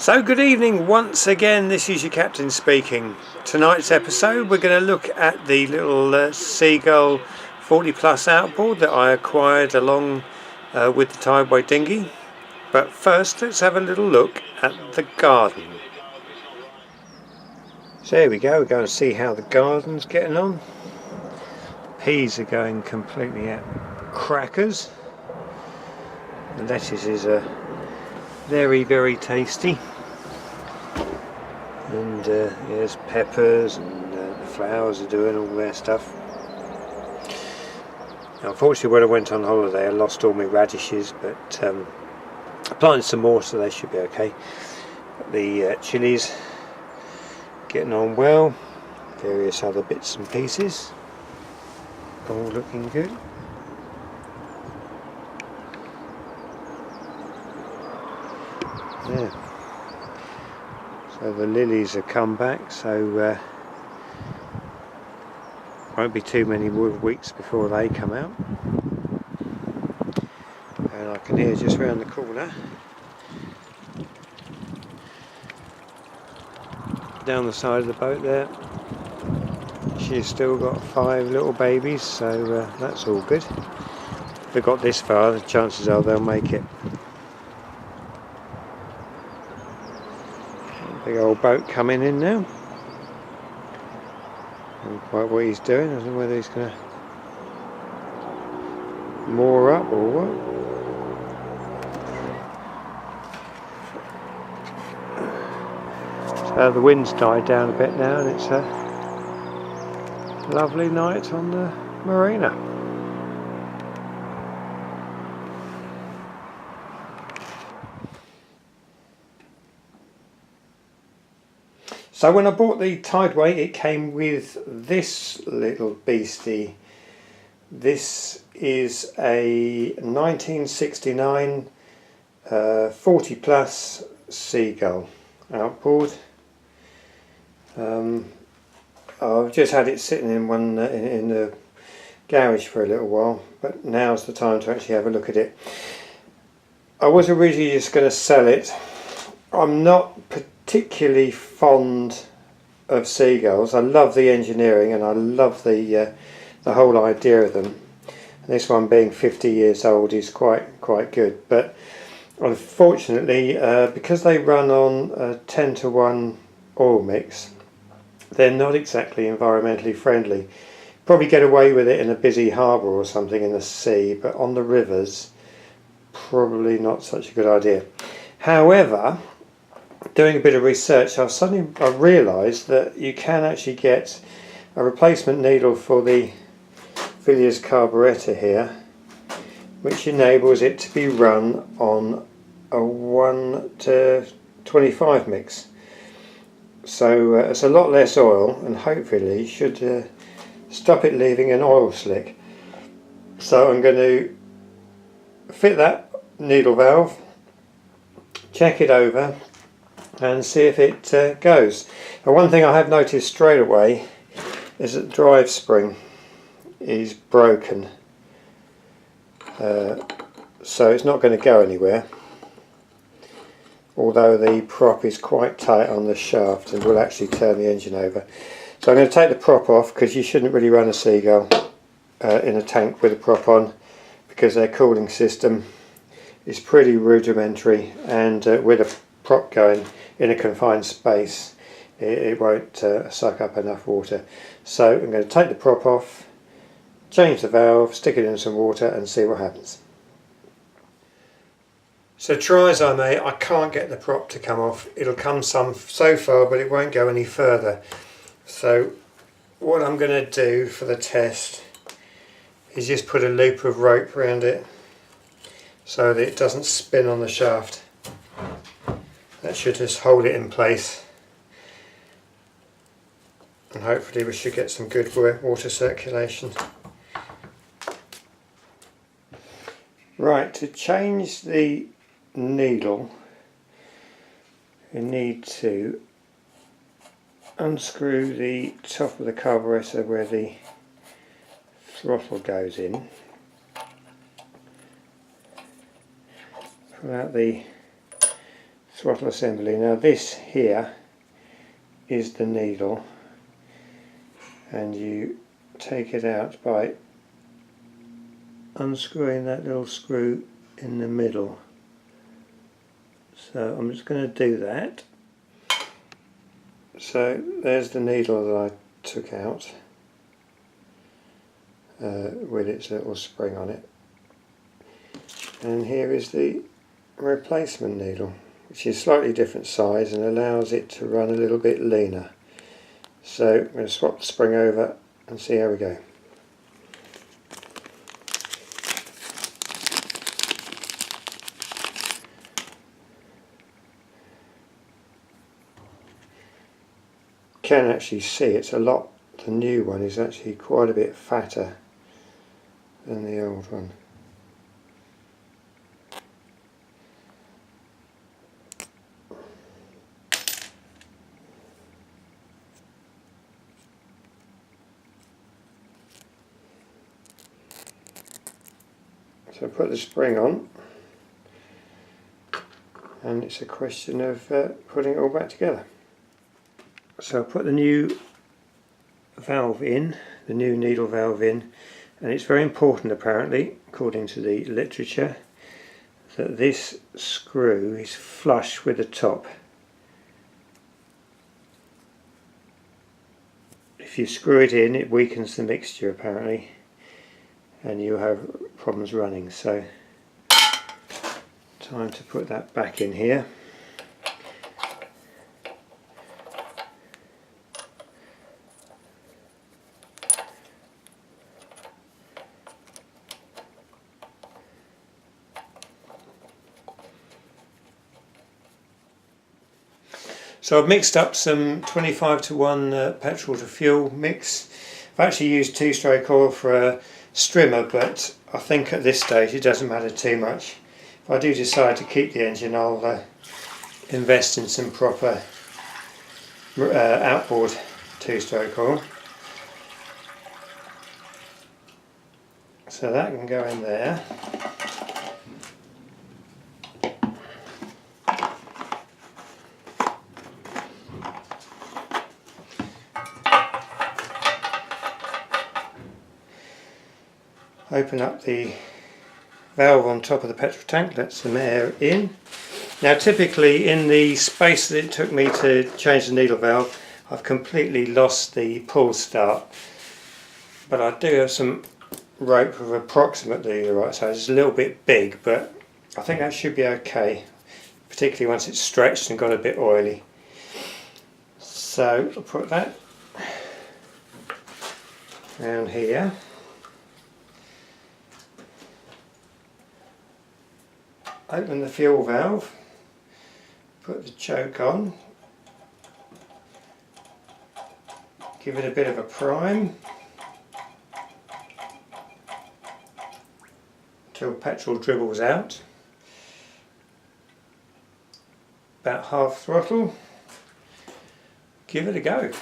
So good evening once again, this is your captain speaking. Tonight's episode we're going to look at the little Seagull 40 plus outboard that I acquired along with the Tideway dinghy. But first let's have a little look at the garden. So there we go, we're going to see how the garden's getting on. Peas are going completely at crackers. The lettuce is very tasty. And there's peppers, and the flowers are doing all their stuff. Now, unfortunately, when I went on holiday I lost all my radishes, but I planted some more, so they should be okay. The chilies getting on well, various other bits and pieces, all looking good. Yeah. So the lilies have come back, so won't be too many weeks before they come out. And I can hear just round the corner, down the side of the boat there, she's still got 5 little babies, so that's all good. If they got this far, the chances are they'll make it. Big old boat coming in now. I don't know quite what he's doing. I don't know whether he's going to moor up or what. So the wind's died down a bit now, and it's a lovely night on the marina. So when I bought the Tideway, it came with this little beastie. This is a 1969 40 plus Seagull outboard. I've just had it sitting in in the garage for a little while, but now's the time to actually have a look at it. I was originally just going to sell it. I'm not particularly fond of Seagulls. I love the engineering and I love the whole idea of them. And this one being 50 years old is quite good, but unfortunately because they run on a 10:1 oil mix, they're not exactly environmentally friendly. Probably get away with it in a busy harbour or something in the sea, but on the rivers probably not such a good idea. However, doing a bit of research, I realised that you can actually get a replacement needle for the Villiers carburettor here, which enables it to be run on a 1:25 mix. So it's a lot less oil, and hopefully should stop it leaving an oil slick. So I'm going to fit that needle valve, check it over, and see if it goes. And one thing I have noticed straight away is that the drive spring is broken, so it's not going to go anywhere, although the prop is quite tight on the shaft and will actually turn the engine over. So I'm going to take the prop off, because you shouldn't really run a Seagull in a tank with a prop on, because their cooling system is pretty rudimentary, and with a prop going in a confined space it won't suck up enough water. So I'm going to take the prop off, change the valve, stick it in some water and see what happens. So try as I may, I can't get the prop to come off. It'll come so far, but it won't go any further. So what I'm going to do for the test is just put a loop of rope around it so that it doesn't spin on the shaft. That should just hold it in place, and hopefully we should get some good water circulation. Right, to change the needle you need to unscrew the top of the carburettor where the throttle goes in, pull out the throttle assembly. Now this here is the needle, and you take it out by unscrewing that little screw in the middle. So I'm just going to do that. So there's the needle that I took out with its little spring on it, and here is the replacement needle, which is slightly different size and allows it to run a little bit leaner. So I'm going to swap the spring over and see how we go. Can actually see it's a lot, the new one is actually quite a bit fatter than the old one. So I put the spring on, and it's a question of putting it all back together. So I put the new valve in, the new needle valve in, and it's very important apparently, according to the literature, that this screw is flush with the top. If you screw it in, it weakens the mixture apparently, and you have problems running. So time to put that back in here. So I've mixed up some 25:1 petrol to fuel mix. I've actually used 2-stroke oil for a strimmer, but I think at this stage it doesn't matter too much. If I do decide to keep the engine, I'll invest in some proper outboard 2-stroke oil. So that can go in there. Open up the valve on top of the petrol tank, let some air in. Now typically in the space that it took me to change the needle valve, I've completely lost the pull start, but I do have some rope of approximately the right size. It's a little bit big, but I think that should be okay, particularly once it's stretched and got a bit oily. So I'll put that down here. Open the fuel valve, put the choke on, give it a bit of a prime until petrol dribbles out. About half throttle, give it a go.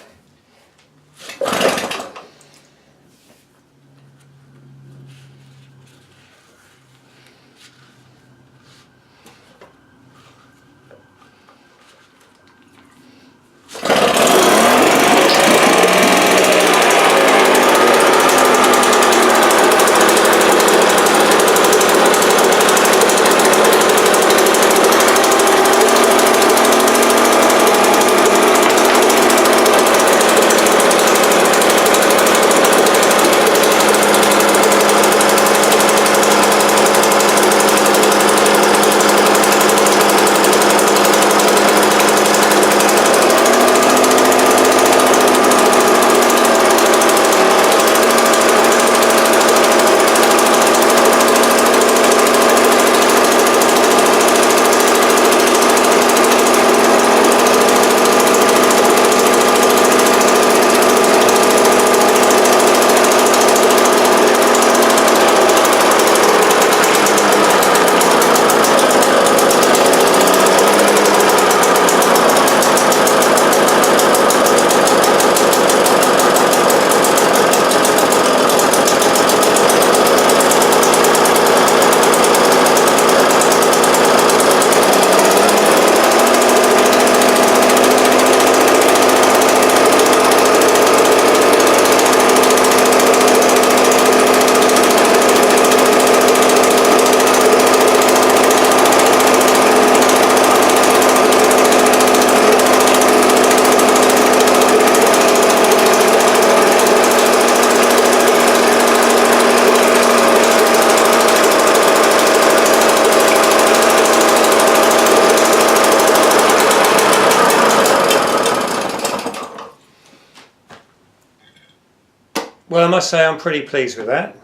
Well, I must say I'm pretty pleased with that.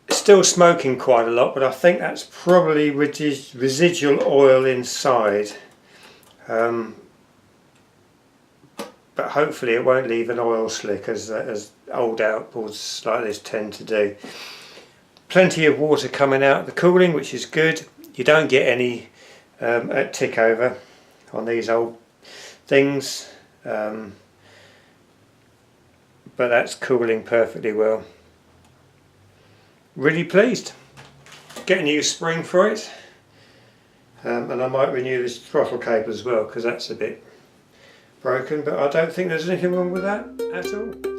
It's still smoking quite a lot, but I think that's probably residual oil inside. But hopefully it won't leave an oil slick as old outboards like this tend to do. Plenty of water coming out of the cooling, which is good. You don't get any tick over on these old things, but that's cooling perfectly well. Really pleased. Get a new spring for it, and I might renew this throttle cable as well because that's a bit broken, but I don't think there's anything wrong with that at all.